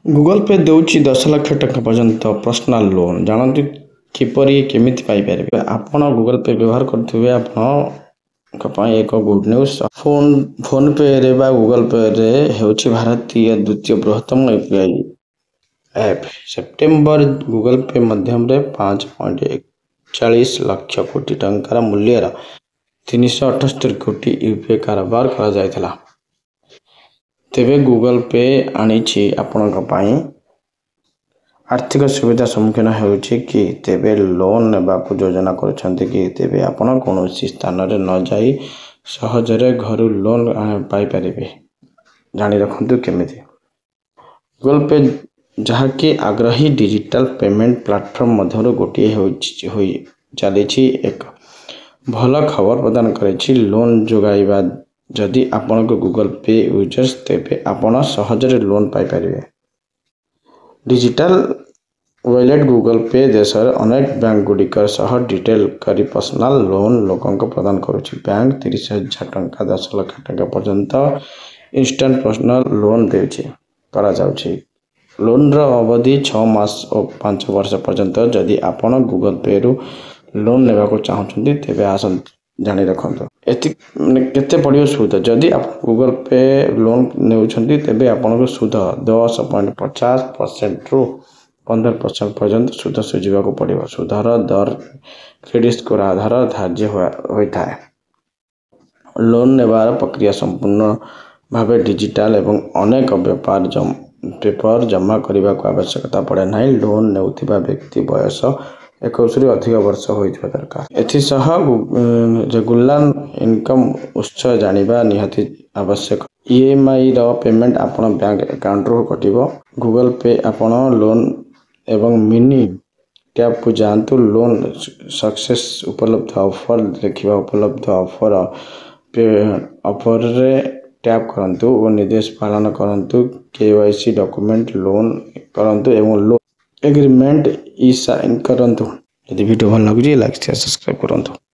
Google पे देउछि 10 लाख टका पर्यंत पर्सनल लोन जानतु किपरि केमिति पाई पारे आपण गूगल पे व्यवहार करथिबे आपण कपाई एक गुड न्यूज फोन पे रे बा गूगल पे रे हेउछि भारतीय द्वितीय बृहत्तम यूपीआई ऐप सेप्टेम्बर गूगल पे माध्यम रे 5.41 लाख कोटी टंकार मूल्यर 378 कोटी यूपीआई कारोबार करा जायथला। तेबे गूगल पे आनिछि आपणक पाई आर्थिक सुविधा सम्मुखीन होउछि कि तेबे लोन नेबाकू योजना करूछन्ते कि तेबे आपण कोनोसी स्थान रे न जाई सहजरे घरु लोन पाई परिबे जानि रखंतु केमिति गूगल पे जहा कि आग्रही डिजिटल पेमेंट प्लेटफॉर्म मध्यरु गोटिए होई चलिछि एक भल खबर प्रदान करेछि लोन जोगाइबा जदि आपण को गूगल पे यूजर्स तेबे आपण सहजरे लोन पाई परिबे। डिजिटल वॉलेट गूगल पे देशर अनेक बैंक गुडिकर सह डिटेल करी पर्सनल लोन लोकन को प्रदान करुछि। बैंक 30,000 टंका 10 लाख टंका पर्यंत इंस्टेंट पर्सनल लोन देउछि करा जाउछि। लोन रो अवधि 6 मास और 5 वर्ष पर्यंत जदि आपण गूगल पे रु लोन लेबा को चाहछन्ती तेबे आसन जानि रखंतु एति केते पडियो सुद जदि आप गूगल पे लोन नेउछन्ती तेबे आपण को सुद 10.50% रु 15% पर्यंत सुद सुझिबा को पडियो। सुधर दर क्रेडिट स्कोर आधार धार्य होइथाय। लोन नेबार प्रक्रिया संपूर्ण भावे डिजिटल एवं अनेक व्यापार पेपर जमा करने को आवश्यकता पड़े ना। लोन नेउथिबा व्यक्ति बयस 21 रु अधिक वर्ष होइथिबा दरकार। एथिसह रेगुलर इनकम उत्स जानिबा निहाती आवश्यक। ईएमआई रो पेमेंट आपण बैंक अकाउंट रो कटिबो। गूगल पे आपण लोन एवं मिनी टैब को जानतु लोन सक्सेस उपलब्ध ऑफर देखिबा उपलब्ध ऑफर रे टैप करंतु और निर्देश पालन करंतु केवाईसी डॉक्यूमेंट लोन करंतु एवं लोन एग्रीमेंट ई साइन करंतु। यदि वीडियो भल लागुची लाइक शेयर सब्सक्राइब करंतु।